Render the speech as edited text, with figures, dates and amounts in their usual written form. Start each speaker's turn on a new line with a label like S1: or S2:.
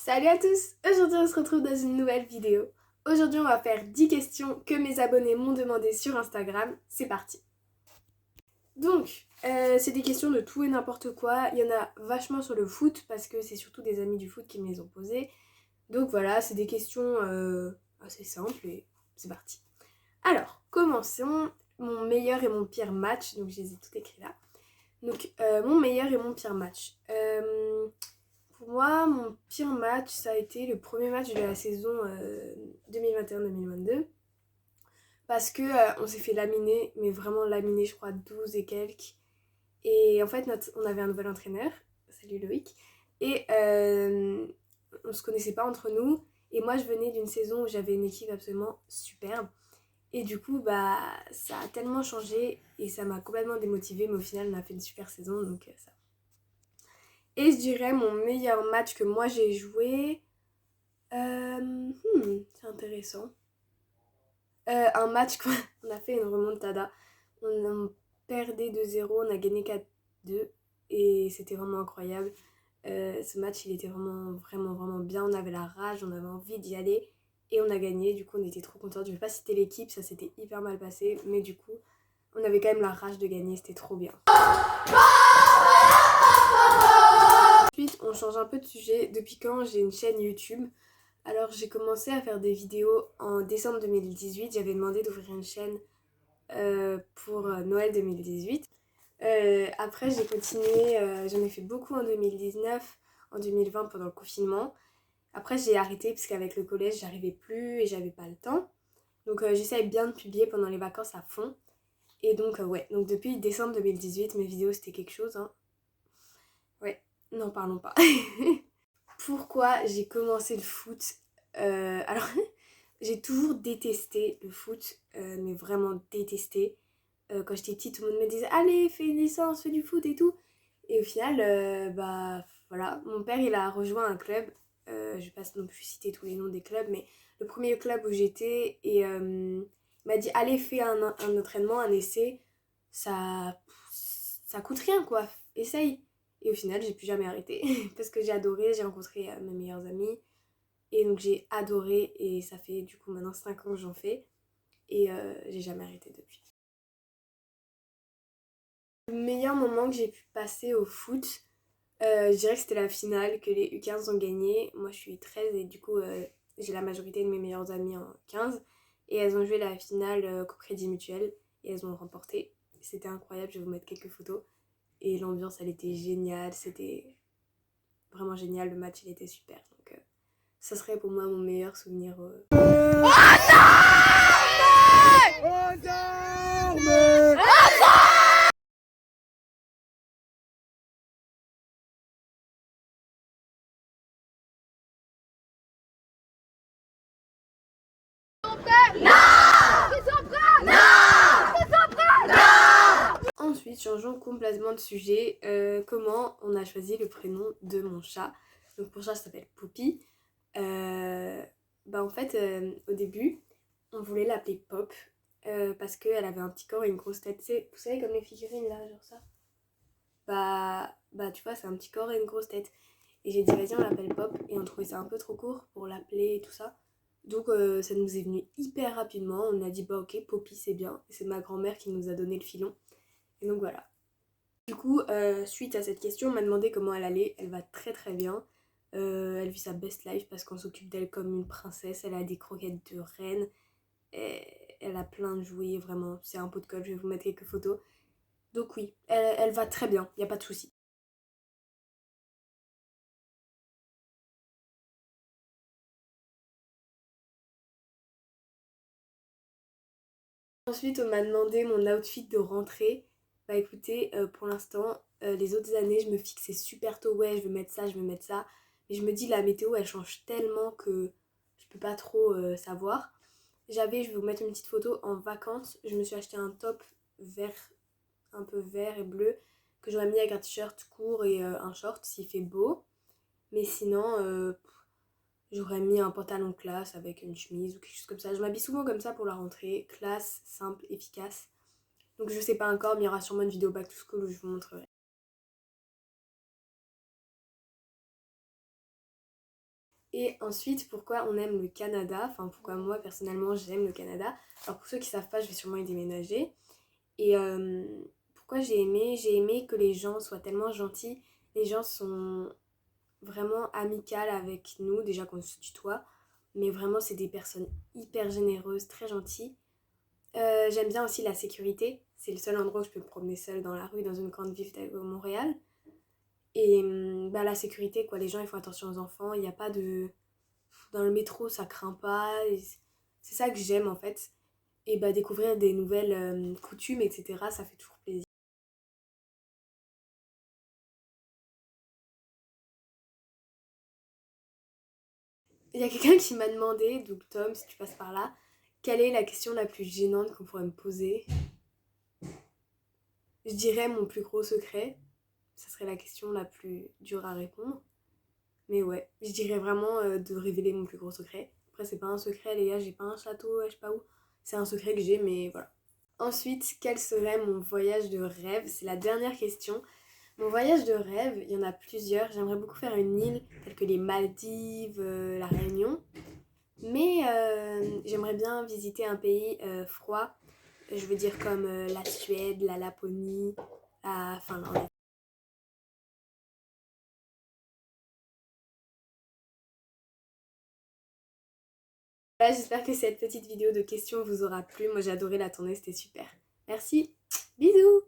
S1: Salut à tous! Aujourd'hui on se retrouve dans une nouvelle vidéo. Aujourd'hui on va faire 10 questions que mes abonnés m'ont demandé sur Instagram. C'est parti! Donc, c'est des questions de tout et n'importe quoi. Il y en a vachement sur le foot parce que c'est surtout des amis du foot qui me les ont posées. Donc voilà, c'est des questions assez simples et c'est parti. Alors, commençons. Mon meilleur et mon pire match. Donc je les ai tout écrits là. Donc mon meilleur et mon pire match. Pour moi, mon pire match, ça a été le premier match de la saison 2021-2022. Parce que on s'est fait laminer, mais vraiment laminer, je crois, 12 et quelques. Et en fait, on avait un nouvel entraîneur, salut Loïc, et on se connaissait pas entre nous. Et moi, je venais d'une saison où j'avais une équipe absolument superbe. Et du coup, bah, ça a tellement changé et ça m'a complètement démotivée. Mais au final, on a fait une super saison, donc ça. Et je dirais mon meilleur match que moi j'ai joué. C'est intéressant. Un match qu'on a fait une remontada. On perdait 2-0, on a gagné 4-2 et c'était vraiment incroyable. Ce match il était vraiment bien. On avait la rage, on avait envie d'y aller et on a gagné. Du coup, on était trop contents. Je vais pas citer l'équipe, ça s'était hyper mal passé, mais du coup, on avait quand même la rage de gagner, c'était trop bien. Ensuite, on change un peu de sujet. Depuis quand j'ai une chaîne YouTube? Alors, j'ai commencé à faire des vidéos en décembre 2018. J'avais demandé d'ouvrir une chaîne pour Noël 2018. Après, j'ai continué, j'en ai fait beaucoup en 2019, en 2020 pendant le confinement. Après, j'ai arrêté parce qu'avec le collège, j'arrivais plus et j'avais pas le temps. Donc, j'essaye bien de publier pendant les vacances à fond. Et donc, ouais, donc depuis décembre 2018, mes vidéos c'était quelque chose, hein. Ouais, n'en parlons pas. Pourquoi j'ai commencé le foot? Alors, j'ai toujours détesté le foot, mais vraiment détesté. Quand j'étais petite, tout le monde me disait allez, fais une licence, fais du foot et tout. Et au final, bah voilà, mon père il a rejoint un club. Je vais pas non plus citer tous les noms des clubs, mais le premier club où j'étais, et il m'a dit allez, fais un entraînement, un essai, ça coûte rien quoi, essaye. Et au final, j'ai plus jamais arrêté parce que j'ai adoré, j'ai rencontré mes meilleurs amis. Et donc j'ai adoré et ça fait du coup maintenant 5 ans que j'en fais et j'ai jamais arrêté depuis. Le meilleur moment que j'ai pu passer au foot, je dirais que c'était la finale que les U15 ont gagné. Moi je suis 13 et du coup j'ai la majorité de mes meilleures amies en 15 et elles ont joué la finale qu'au Crédit Mutuel et elles ont remporté. C'était incroyable, je vais vous mettre quelques photos et l'ambiance elle était géniale, c'était vraiment génial, le match il était super. Donc ça serait pour moi mon meilleur souvenir. Ensuite, changeons complètement de sujet. Comment on a choisi le prénom de mon chat? Donc mon chat s'appelle Poppy. Bah en fait, au début, on voulait l'appeler Pop parce qu'elle avait un petit corps et une grosse tête. Vous savez comme les figurines là, genre ça? Bah tu vois, c'est un petit corps et une grosse tête. Et j'ai dit vas-y on l'appelle Pop et on trouvait ça un peu trop court pour l'appeler et tout ça. Donc ça nous est venu hyper rapidement. On a dit bah ok, Poppy c'est bien. Et c'est ma grand-mère qui nous a donné le filon. Et donc voilà. Du coup, suite à cette question, on m'a demandé comment elle allait. Elle va très très bien. Elle vit sa best life parce qu'on s'occupe d'elle comme une princesse. Elle a des croquettes de reine. Et elle a plein de jouets, vraiment. C'est un pot de colle, je vais vous mettre quelques photos. Donc oui, elle va très bien, il n'y a pas de souci. Ensuite, on m'a demandé mon outfit de rentrée. Bah écoutez, pour l'instant, les autres années, je me fixais super tôt, ouais, je vais mettre ça, je vais mettre ça. Mais je me dis, la météo, elle change tellement que je peux pas trop savoir. Je vais vous mettre une petite photo, en vacances, je me suis acheté un top vert, un peu vert et bleu, que j'aurais mis avec un t-shirt court et un short s'il fait beau. Mais sinon, j'aurais mis un pantalon classe avec une chemise ou quelque chose comme ça. Je m'habille souvent comme ça pour la rentrée, classe, simple, efficace. Donc je sais pas encore, mais il y aura sûrement une vidéo back to school où je vous montrerai. Et ensuite, pourquoi on aime le Canada, enfin pourquoi moi personnellement j'aime le Canada. Alors pour ceux qui savent pas, je vais sûrement y déménager. Et pourquoi j'ai aimé que les gens soient tellement gentils. Les gens sont vraiment amicales avec nous, déjà qu'on se tutoie. Mais vraiment, c'est des personnes hyper généreuses, très gentilles. J'aime bien aussi la sécurité. C'est le seul endroit où je peux me promener seule dans la rue, dans une grande ville de Montréal. Et bah, la sécurité, quoi. Les gens, ils font attention aux enfants. Il n'y a pas de... Dans le métro, ça craint pas. C'est ça que j'aime, en fait. Et bah, découvrir des nouvelles coutumes, etc., ça fait toujours plaisir. Il y a quelqu'un qui m'a demandé, donc Tom, si tu passes par là, quelle est la question la plus gênante qu'on pourrait me poser? Je dirais mon plus gros secret. Ça serait la question la plus dure à répondre. Mais ouais, je dirais vraiment de révéler mon plus gros secret. Après, c'est pas un secret, les gars, j'ai pas un château, je sais pas où. C'est un secret que j'ai, mais voilà. Ensuite, quel serait mon voyage de rêve? C'est la dernière question. Mon voyage de rêve, il y en a plusieurs. J'aimerais beaucoup faire une île telle que les Maldives, la Réunion. Mais j'aimerais bien visiter un pays froid. Je veux dire comme la Suède, la Laponie, la Finlande. Voilà, j'espère que cette petite vidéo de questions vous aura plu. Moi j'ai adoré la tourner, c'était super. Merci, bisous!